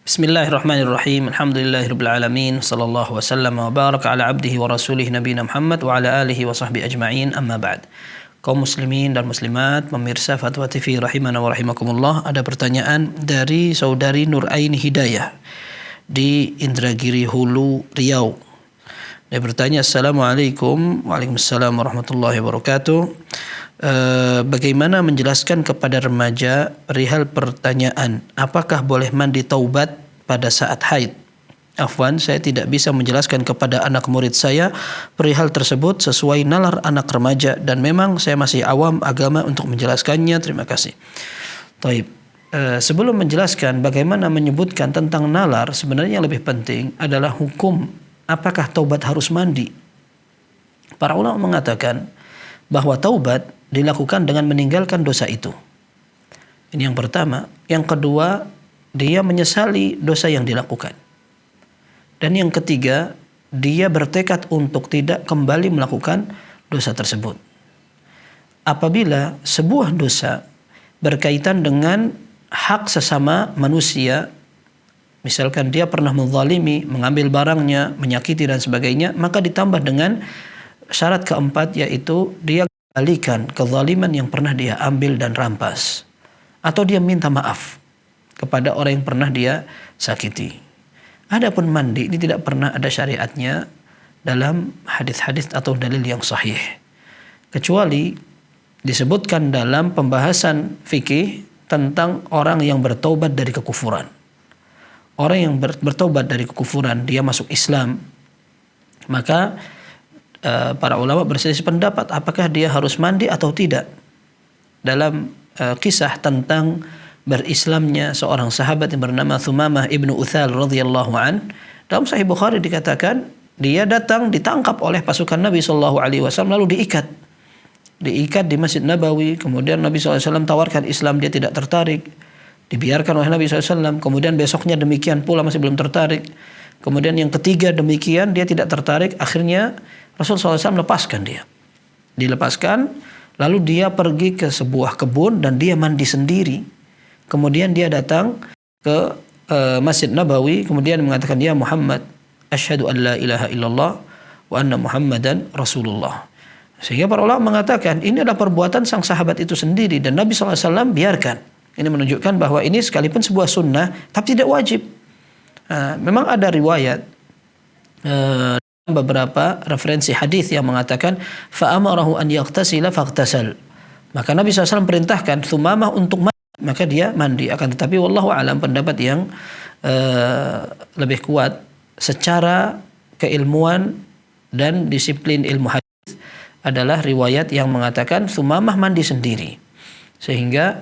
Bismillahirrahmanirrahim. Alhamdulillahirabbil alamin. Sallallahu wasallam wa baraka ala abdihi wa rasulih nabiyina Muhammad wa ala alihi wa sahbihi ajma'in. Amma ba'd. Kaum muslimin dan muslimat, pemirsa Fatwa TV rahimana wa rahimakumullah, ada pertanyaan dari saudari Nuraini Hidayah di Indragiri Hulu, Riau. Dia bertanya, Assalamualaikum. Waalaikumsalam warahmatullahi wabarakatuh. Bagaimana menjelaskan kepada remaja perihal pertanyaan apakah boleh mandi taubat pada saat haid? Afwan, saya tidak bisa menjelaskan kepada anak murid saya perihal tersebut sesuai nalar anak remaja dan memang saya masih awam agama untuk menjelaskannya. Terima kasih. Taib. Sebelum menjelaskan bagaimana menyebutkan tentang nalar, sebenarnya yang lebih penting adalah hukum apakah taubat harus mandi. Para ulama mengatakan bahwa taubat dilakukan dengan meninggalkan dosa itu. Ini yang pertama. Yang kedua, dia menyesali dosa yang dilakukan. Dan yang ketiga, dia bertekad untuk tidak kembali melakukan dosa tersebut. Apabila sebuah dosa berkaitan dengan hak sesama manusia, misalkan dia pernah menzalimi, mengambil barangnya, menyakiti dan sebagainya, maka ditambah dengan syarat keempat, yaitu dia kembalikan kezaliman yang pernah dia ambil dan rampas, atau dia minta maaf kepada orang yang pernah dia sakiti. Adapun mandi ini tidak pernah ada syariatnya dalam hadis-hadis atau dalil yang sahih, kecuali disebutkan dalam pembahasan fikih tentang orang yang bertaubat dari kekufuran. Orang yang bertaubat dari kekufuran, dia masuk Islam, maka para ulama berselisih pendapat apakah dia harus mandi atau tidak. Dalam kisah tentang berislamnya seorang sahabat yang bernama Thumamah ibnu Uthal radhiyallahu an, dalam Sahih Bukhari dikatakan dia datang ditangkap oleh pasukan Nabi SAW lalu diikat di Masjid Nabawi. Kemudian Nabi SAW tawarkan Islam, dia tidak tertarik, dibiarkan oleh Nabi SAW. Kemudian besoknya demikian pula, masih belum tertarik. Kemudian yang ketiga demikian, dia tidak tertarik. Akhirnya Rasulullah SAW lepaskan dia. Dilepaskan, lalu dia pergi ke sebuah kebun dan dia mandi sendiri. Kemudian dia datang ke Masjid Nabawi, kemudian mengatakan, Ya Muhammad, asyhadu an la ilaha illallah wa anna Muhammadan Rasulullah. Sehingga para ulama mengatakan ini adalah perbuatan sang sahabat itu sendiri dan Nabi SAW biarkan. Ini menunjukkan bahwa ini sekalipun sebuah sunnah, tapi tidak wajib. Memang ada riwayat beberapa referensi hadis yang mengatakan fa'amarahu an yaghtasila faghtasal. Maka Nabi SAW perintahkan Thumamah untuk mandi, maka dia mandi. Akan tetapi wallahu alam, pendapat yang lebih kuat secara keilmuan dan disiplin ilmu hadis adalah riwayat yang mengatakan Thumamah mandi sendiri. Sehingga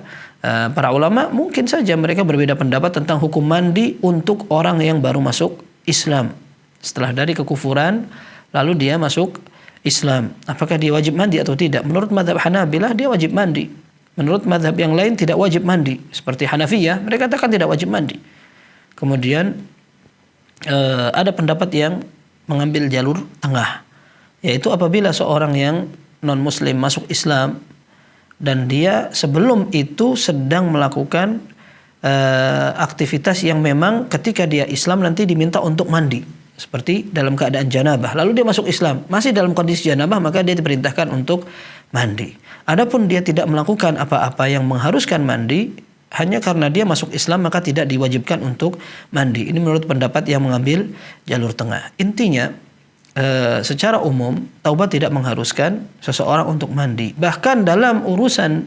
para ulama mungkin saja mereka berbeda pendapat tentang hukum mandi untuk orang yang baru masuk Islam. Setelah dari kekufuran lalu dia masuk Islam, apakah dia wajib mandi atau tidak? Menurut mazhab Hanabilah dia wajib mandi. Menurut mazhab yang lain tidak wajib mandi, seperti Hanafiyah, mereka katakan tidak wajib mandi. Kemudian ada pendapat yang mengambil jalur tengah, yaitu apabila seorang yang non muslim masuk Islam dan dia sebelum itu sedang melakukan aktivitas yang memang ketika dia Islam nanti diminta untuk mandi, seperti dalam keadaan janabah, lalu dia masuk Islam masih dalam kondisi janabah, maka dia diperintahkan untuk mandi. Adapun dia tidak melakukan apa-apa yang mengharuskan mandi, hanya karena dia masuk Islam maka tidak diwajibkan untuk mandi. Ini menurut pendapat yang mengambil jalur tengah. Intinya secara umum taubat tidak mengharuskan seseorang untuk mandi. Bahkan dalam urusan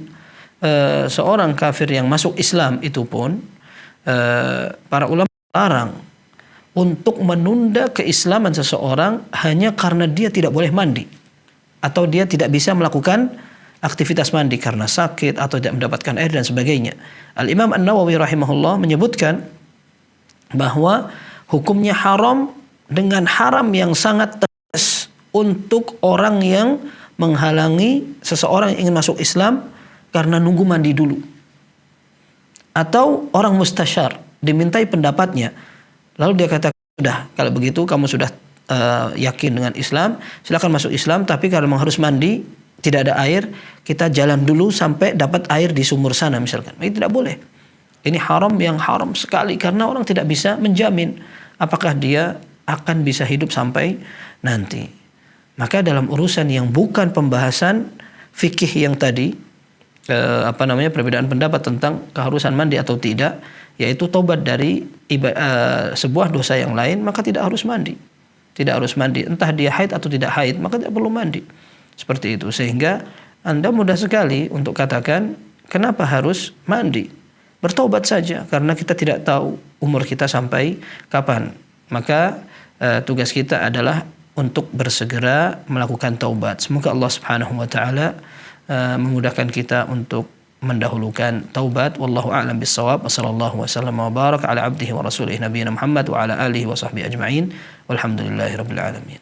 seorang kafir yang masuk Islam itu pun para ulama larang untuk menunda keislaman seseorang hanya karena dia tidak boleh mandi atau dia tidak bisa melakukan aktivitas mandi karena sakit atau tidak mendapatkan air dan sebagainya. Al-Imam An-Nawawi rahimahullah menyebutkan bahwa hukumnya haram dengan haram yang sangat tegas untuk orang yang menghalangi seseorang yang ingin masuk Islam karena nunggu mandi dulu, atau orang mustasyar dimintai pendapatnya lalu dia katakan, sudah kalau begitu kamu sudah yakin dengan Islam, silakan masuk Islam, tapi kalau memang harus mandi tidak ada air, kita jalan dulu sampai dapat air di sumur sana misalkan. Ini tidak boleh. Ini haram yang haram sekali karena orang tidak bisa menjamin apakah dia akan bisa hidup sampai nanti. Maka dalam urusan yang bukan pembahasan fikih yang tadi, perbedaan pendapat tentang keharusan mandi atau tidak, yaitu tobat dari sebuah dosa yang lain, maka tidak harus mandi. Tidak harus mandi, entah dia haid atau tidak haid, maka tidak perlu mandi. Seperti itu, sehingga Anda mudah sekali untuk katakan kenapa harus mandi. Bertobat saja, karena kita tidak tahu umur kita sampai kapan. Maka tugas kita adalah untuk bersegera melakukan taubat. Semoga Allah Subhanahu wa taala memudahkan kita untuk mendahulukan taubat. Wallahu a'lam bissawab. Wassallallahu wasallam wa baraka ala abdihi wa rasulih nabiyina Muhammad wa ala alihi wa sahbihi ajma'in. Walhamdulillahirabbil alamin.